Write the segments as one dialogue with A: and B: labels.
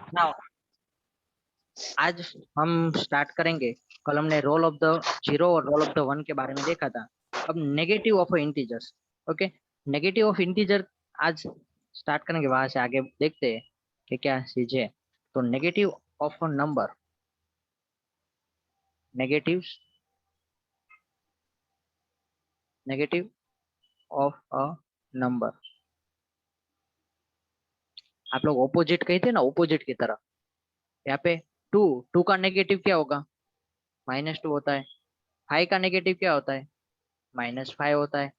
A: Now आज हम start करेंगे। कल हमने रोल ऑफ द जीरो और रोल ऑफ द वन के बारे में देखा था। अब negative of integers. Okay, negative of integer आज स्टार्ट करेंगे, वहां से आगे देखते हैं कि क्या चीज है। तो negative of a number, negative negative of a number, आप लोग ऑपोजिट कहते हैं ना, ऑपोजिट की तरह। यहाँ पे टू, टू का नेगेटिव क्या होगा? -2 होता है। 5 का नेगेटिव क्या होता है? -5 होता है।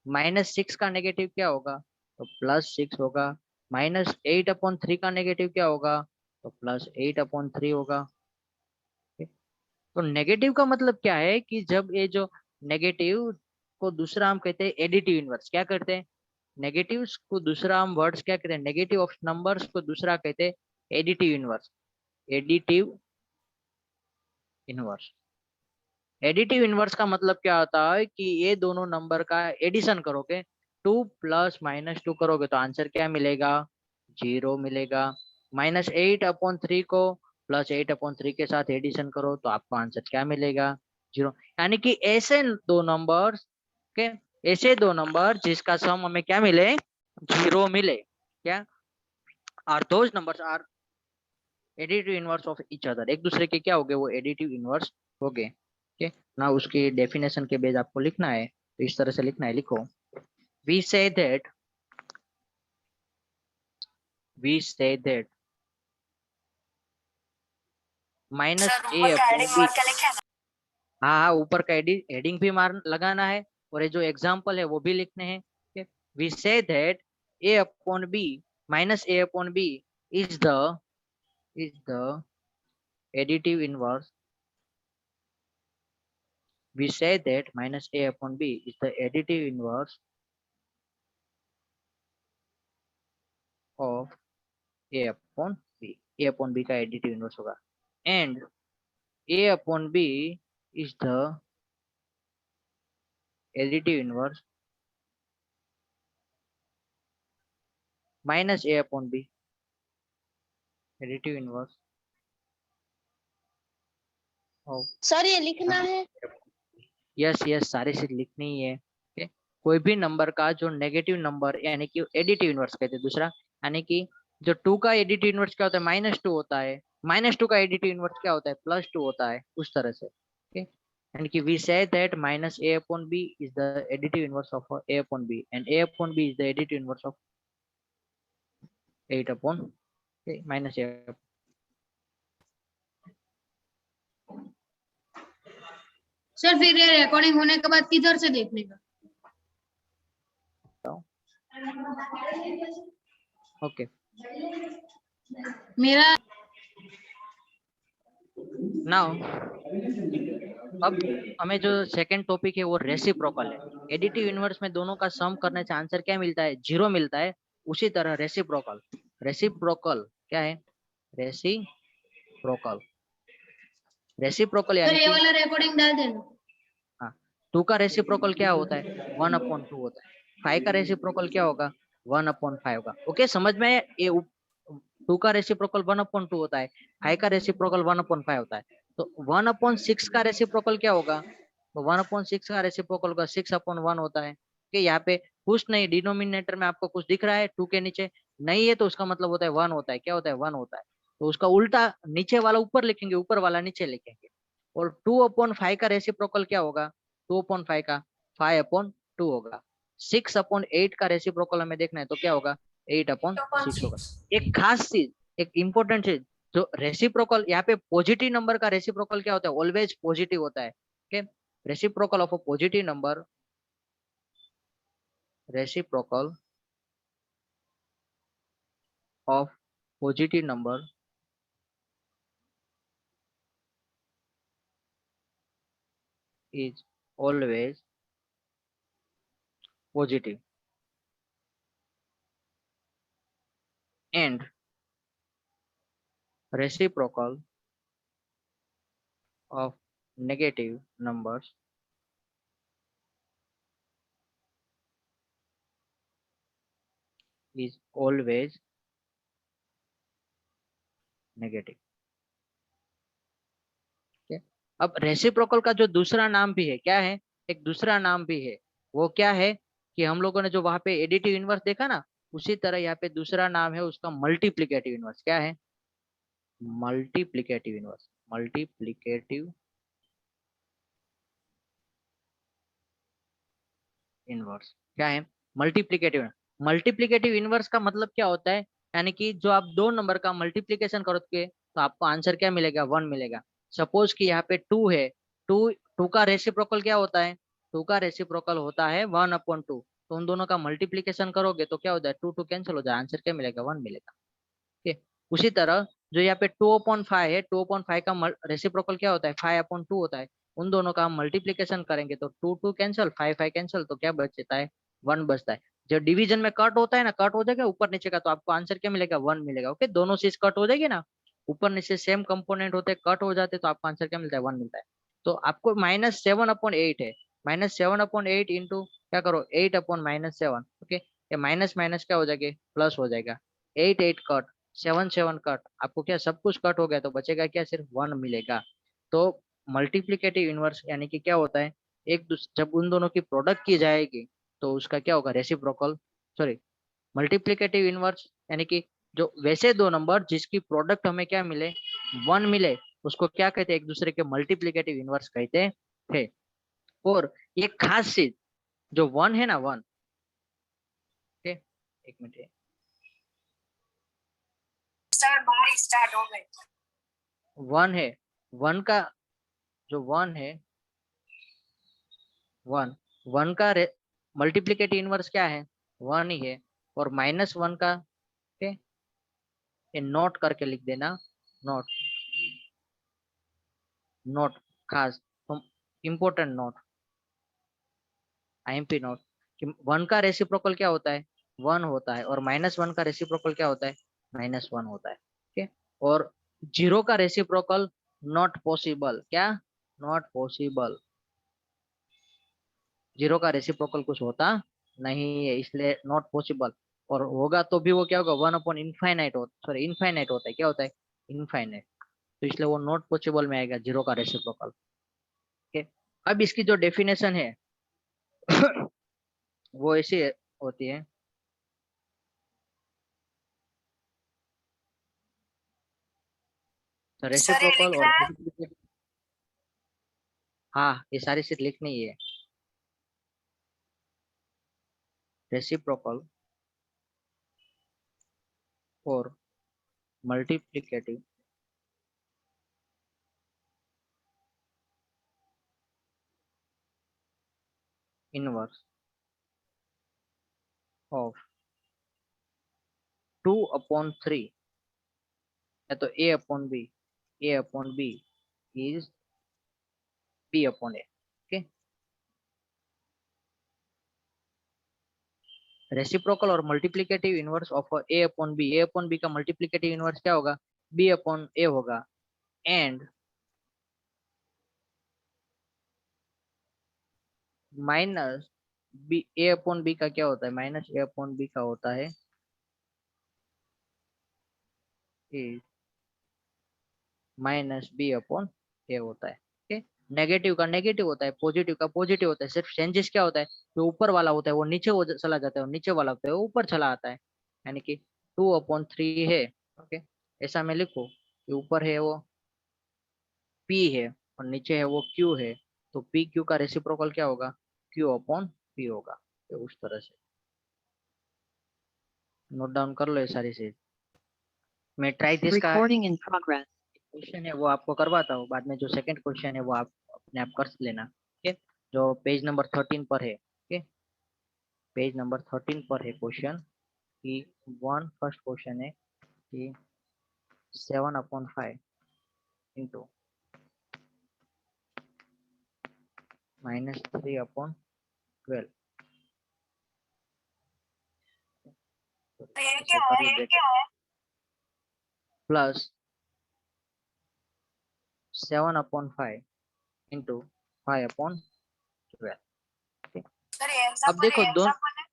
A: -6 का नेगेटिव क्या होगा? तो +6 होगा। -8/3 का नेगेटिव क्या होगा? तो +8/3 होगा। तो नेगेटिव का मतलब क्या है कि जब ये जो नेगेटिव को दूसरा हम कहते हैं एडिटिव इनवर्स। क्या करते हैं? नेगेटिव्स को दूसरा हम वर्ड्स क्या कहते हैं? नेगेटिव ऑफ नंबर्स को दूसरा कहते हैं additive inverse. Additive inverse. Additive inverse का मतलब क्या होता है कि ये दोनों नंबर का एडिशन करोगे, 2 + -2 करोगे तो आंसर क्या मिलेगा? 0 मिलेगा। -8/3 को +8/3 के साथ एडिशन करो तो आपको आंसर क्या मिलेगा? 0। यानी कि ऐसे दो नंबर के, ऐसे दो नंबर जिसका सम हमें क्या मिले? 0 मिले। क्या? Are those numbers are additive inverse of each other. एक दूसरे के क्या हो गए? वो एडिटिव इनवर्स हो गए। ठीक ना? उसकी डेफिनेशन के बेस आपको लिखना है, तो इस तरह से लिखना है। लिखो, we say that, we say that -a/b। हाँ हाँ, ऊपर का हेडिंग भी मार लगाना है, और ये जो एग्जांपल है वो भी लिखने हैं। We say that a/b -a/b is the additive inverse. We say that -a/b is the additive inverse of a/b। a/b का एडिटिव इनवर्स होगा। And a/b is the additive inverse -a/b, additive inverse of।
B: Sir ये लिखना है।
A: Yes yes, सारी चीज लिखनी ही है। okay? कोई भी नंबर का जो नेगेटिव नंबर यानी कि एडिटिव इनवर्स कहते हैं दूसरा। यानी कि जो 2 का एडिटिव इनवर्स क्या होता है? -2 होता है। -2 का एडिटिव इनवर्स क्या होता है? +2 होता है। उस तरह से। okay? यानी कि we say that -a/b is the additive inverse of a/b and a/b is the additive inverse of 8 upon -a।
B: Sir फिर ये रिकॉर्डिंग होने के बाद किधर से देखने का?
A: ओके,
B: मेरा
A: नाउ अब हमें जो सेकंड टॉपिक है वो रेसिप्रोकल है। एडिटिव इनवर्स में दोनों का सम करने से आंसर क्या मिलता है? 0 मिलता है। उसी तरह रेसिप्रोकल, रेसिप्रोकल क्या है? रेसिप्रोकल, रेसिप्रोकल
B: सर
A: यानी
B: ये
A: कि
B: वाला रिकॉर्डिंग डाल देना।
A: हाँ, 2 का रेसिप्रोकल क्या होता है? 1/2 होता है। 5 का रेसिप्रोकल क्या होगा? 1/5 होगा। ओके, समझ में? ये 2 का रेसिप्रोकल 1/2 होता है। 5 का रेसिप्रोकल 1/5 होता है। तो 1/6 का रेसिप्रोकल क्या होगा? तो 1/6 का रेसिप्रोकल का 6/1 होता है। कि यहाँ पे कुछ नहीं, डिनोमिनेटर में आपको कुछ दिख रहा है 2 के नीचे? नहीं है, तो उसका मतलब होता है 1 होता है। क्या होता है? 1 होता है। तो उसका उल्टा, नीचे वाला ऊपर लिखेंगे, ऊपर वाला नीचे लिखेंगे। और 2/5 का रेसिप्रोकल क्या होगा? 2/5 का 5/2 होगा। 6/8 का रेसिप्रोकल हमें देखना है, तो क्या होगा? 8/6 होगा। एक खास चीज, एक इंपॉर्टेंट चीज, जो रेसिप्रोकल यहाँ पे पॉजिटिव नंबर का रेसिप्रोकल क्या होता है? ऑलवेज पॉजिटिव होता है। Okay, reciprocal of a positive number, reciprocal of positive number is always positive and reciprocal of negative numbers is always negative. अब रेसिप्रोकल का जो दूसरा नाम भी है, क्या है, एक दूसरा नाम भी है, वो क्या है कि हम लोगों ने जो वहां पे एडिटिव इनवर्स देखा ना, उसी तरह यहाँ पे दूसरा नाम है उसका मल्टीप्लिकेटिव इनवर्स। क्या है? Multiplicative inverse. मल्टीप्लिकेटिव इनवर्स क्या है? मल्टीप्लिकेटिव। मल्टीप्लिकेटिव इनवर्स का मतलब क्या होता है, यानी कि जो आप दो नंबर का मल्टीप्लिकेशन करोगे तो आपको आंसर क्या मिलेगा? 1 मिलेगा। सपोज कि यहाँ पे 2 है, टू टू का रेसिप्रोकल क्या होता है? 2 का रेसिप्रोकल होता है 1/2। तो उन दोनों का मल्टीप्लिकेशन करोगे तो क्या हो जाए? 2 2 कैंसिल हो जाए, आंसर क्या मिलेगा? 1 मिलेगा। ठीक है। उसी तरह जो यहाँ पे 2/5 है, 2/5 का रेसिप्रोकल क्या होता है? 5/2 होता है। उन दोनों का हम मल्टीप्लिकेशन करेंगे तो 2 2 कैंसिल, 5 5 कैंसिल, तो क्या बचता है? 1 बचता है। जो डिवीजन में कट होता है ना, कट हो जाएगा ऊपर नीचे का, तो आपको आंसर क्या मिलेगा? 1 मिलेगा। ओके, दोनों चीज कट हो जाएगी ना, ऊपर नीचे सेम कंपोनेंट होते हैं, कट हो जाते तो आपको आंसर क्या मिलता है? 1 मिलता है। तो आपको -7/8 है, -7/8 इंटू क्या करो? 8/-7। ओके, ये माइनस माइनस क्या हो जाएगा? प्लस हो जाएगा। 8 8 कट, 7 7 कट, आपको क्या सब कुछ कट हो गया तो बचेगा क्या? सिर्फ 1 मिलेगा। तो मल्टीप्लिकेटिव इनवर्स यानी कि क्या होता है, जब उन दोनों की प्रोडक्ट की जाएगी तो उसका क्या होगा? रेसिप्रोकल, सॉरी, मल्टीप्लिकेटिव इनवर्स यानी कि जो वैसे दो नंबर जिसकी प्रोडक्ट हमें क्या मिले? 1 मिले, उसको क्या कहते हैं? एक दूसरे के मल्टीप्लिकेटिव इनवर्स कहते हैं। और ये खास चीज जो 1 है ना, 1, ओके, एक मिनट,
B: सर बारिश स्टार्ट हो गई।
A: 1 है, 1 का जो 1 है, 1 1 का मल्टीप्लिकेटिव इनवर्स क्या है? 1 ही है। और -1 का, ओके, ये नोट करके लिख देना, नोट, नोट, खास, इंपोर्टेंट नोट, आईएमपी नोट, कि 1 का रेसिप्रोकल क्या होता है? 1 होता है। और -1 का रेसिप्रोकल क्या होता है? -1 होता है। ओके, और 0 का रेसिप्रोकल नॉट पॉसिबल। क्या? Not possible. 0 का रेसिप्रोकल कुछ होता नहीं है, इसलिए नॉट पॉसिबल। और होगा तो भी वो क्या होगा? 1/इनफाइनाइट होता, सॉरी, इनफाइनाइट होता है। क्या होता है? इनफाइनाइट। तो इसलिए वो नॉट पॉसिबल में आएगा 0 का रेसिप्रोकल। ओके, अब इसकी जो डेफिनेशन है वो ऐसी होती है। तो
B: सर ये
A: रेसिप्रोकल और
B: लिखना है।
A: मल्टीप्लिकेटिव, हाँ, ये सारी चीज लिखनी है। रेसिप्रोकल और मल्टीप्लिकेटिव इनवर्स ऑफ 2/3, या तो A/B, A/B is B/A। Okay, reciprocal और multiplicative inverse of A/B, A/B का मल्टीप्लिकेटिव इनवर्स क्या होगा? B/A होगा। एंड माइनस बी, A/B का क्या होता है? -A/B का होता है -B/A होता है। ओके, नेगेटिव का नेगेटिव होता है, पॉजिटिव का पॉजिटिव होता है। सिर्फ चेंजेस क्या होता है? जो ऊपर वाला होता है वो नीचे हो चला जाता है, और नीचे वाला होता है वो ऊपर चला आता है। यानी कि 2/3 है। ओके, ऐसा मैं लिखूं कि ऊपर है वो P है और नीचे है वो Q है, तो PQ का रेसिप्रोकल क्या होगा? Q/P होगा। तो उस तरह से नोट डाउन कर लो ये सारी चीज। मैं ट्राई दिस का
C: Recording in progress.
A: क्वेश्चन है वो आपको करवाता हूँ, बाद में जो सेकंड क्वेश्चन है वो आप अपने आप कर लेना। ओके, जो पेज नंबर 13 पर है। ओके, पेज नंबर 13 पर है क्वेश्चन कि फर्स्ट क्वेश्चन है कि 7/5 इंटू -3/12
B: ये
A: ऐसे
B: क्या
A: करली
B: है?
A: Bracket plus 7/5 into 5/12।
B: सर ये
A: अब
B: एग्जांपल
A: देखो,
B: है,
A: दोनों
B: एग्जांपल है।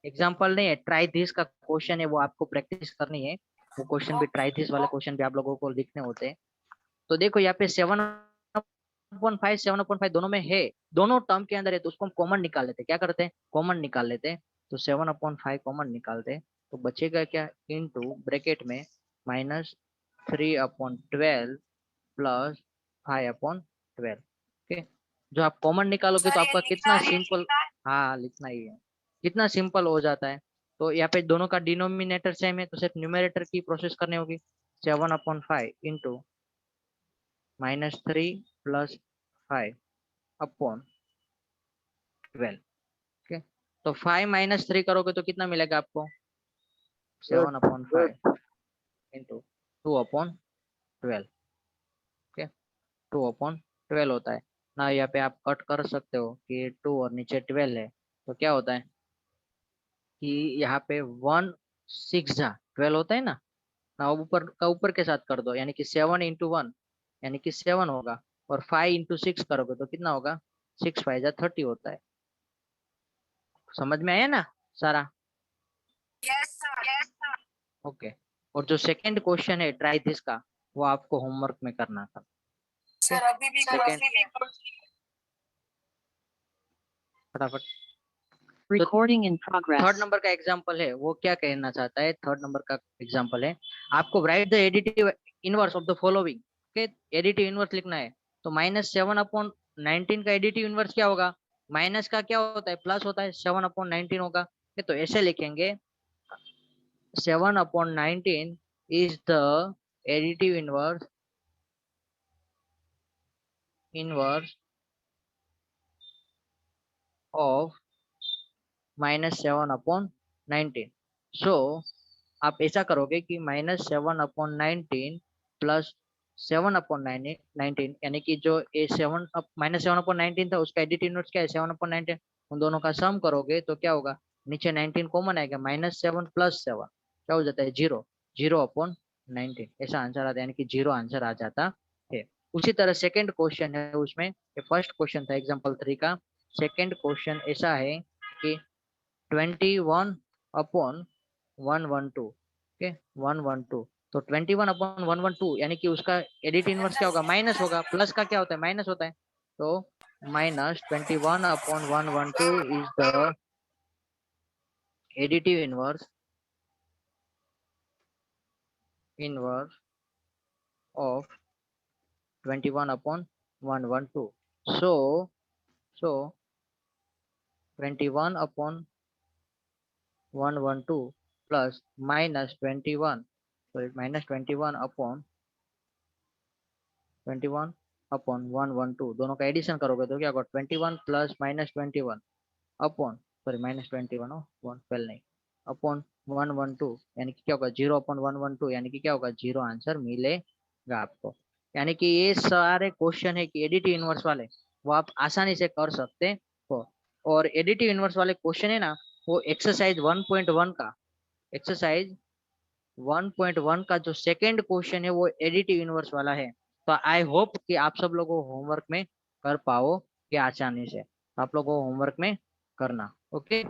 A: एग्जाम्पल नहीं है, ट्राई दिस का क्वेश्चन है, वो आपको प्रैक्टिस करनी है। वो क्वेश्चन भी ट्राई दिस वाले क्वेश्चन भी आप लोगों को लिखने होते हैं। तो देखो यहाँ पे 7/5 7/5 दोनों में है, दोनों टर्म के अंदर है, तो उसको हम कॉमन निकाल लेते हैं। क्या करते हैं? कॉमन निकाल लेते हैं। तो 7/5 कॉमन निकालते हैं, तो बचेगा क्या? इनटू ब्रैकेट में -3/12 प्लस 5/12। ओके, जो आप कॉमन निकालोगे तो आपका कितना सिंपल, हाँ लिखना ही है, कितना सिंपल हो जाता है। तो यहाँ पे दोनों का डिनोमिनेटर सेम है, तो सिर्फ न्यूमरेटर की प्रोसेस करनी होगी। 7/5 इंटू -3 प्लस 5/12। ओके, तो 5 - 3 करोगे तो कितना मिलेगा आपको? 7/5 इंटू 2/12। ओके, 2/12 होता है ना। यहाँ पे आप कट कर सकते हो कि 2 और नीचे 12 है, तो क्या होता है कि यहाँ पे 1 6 जा 12 होता है ना ऊपर का ऊपर के साथ कर दो, यानी कि 7 × 1 यानी कि 7 होगा, और 5 × 6 करोगे तो कितना होगा? 6 × 5 = 30 होता है। समझ में आया ना सारा? ओके, और जो सेकंड क्वेश्चन है ट्राई दिस का, वो आपको होमवर्क में करना था।
C: सर अभी भी
A: सेकंड फटाफट।
D: Recording in
A: third
D: progress.
A: Number का एग्जांपल है, वो क्या कहना चाहता है? थर्ड नंबर का एग्जांपल है, आपको right the additive inverse of the following. Okay, additive inverse लिखना है। तो -7/19 का एडिटिव इनवर्स क्या होगा? माइनस का क्या होता है? प्लस होता है, 7/19 होगा। तो ऐसे लिखेंगे 7/19 is the additive inverse of -7/19। सो आप ऐसा करोगे कि -7/19 प्लस 7/19, यानी कि जो ए -7/19 था उसका एडिटिव इनवर्स क्या है? 7/19। उन दोनों का सम करोगे तो क्या होगा? नीचे 19 कॉमन आएगा, -7 + 7 क्या हो जाता है? 0। 0/19 ऐसा आंसर आता है, यानी कि 0 आंसर आ जाता है। उसी तरह सेकंड क्वेश्चन है, उसमें फर्स्ट क्वेश्चन था एग्जांपल 3 का, सेकंड क्वेश्चन ऐसा है कि 21/112। ओके, 112, तो 21/112 यानी कि उसका एडिट इनवर्स क्या होगा? माइनस होगा। प्लस का क्या होता है? माइनस होता है। तो -21/112 is the additive inverse of 21/112। so 21/112 plus -21, so -21/112 दोनों का एडिशन करोगे तो क्या होगा? 21 प्लस -21 अपॉन, सॉरी -21 हो 112 नहीं, अपॉन 112, यानी कि क्या होगा? 0/112, यानी कि क्या होगा? 0 आंसर मिलेगा आपको। यानी कि ये सारे क्वेश्चन है कि एडिटिव इनवर्स वाले, वो आप आसानी से कर सकते हो। और एडिटिव इनवर्स वाले क्वेश्चन है ना, वो एक्सरसाइज 1.1 का जो सेकंड क्वेश्चन है वो एडिटिव इनवर्स वाला है। तो आई होप कि आप सब लोगों को होमवर्क में कर पाओ कि आसानी से, आप लोगों को होमवर्क में करना। ओके।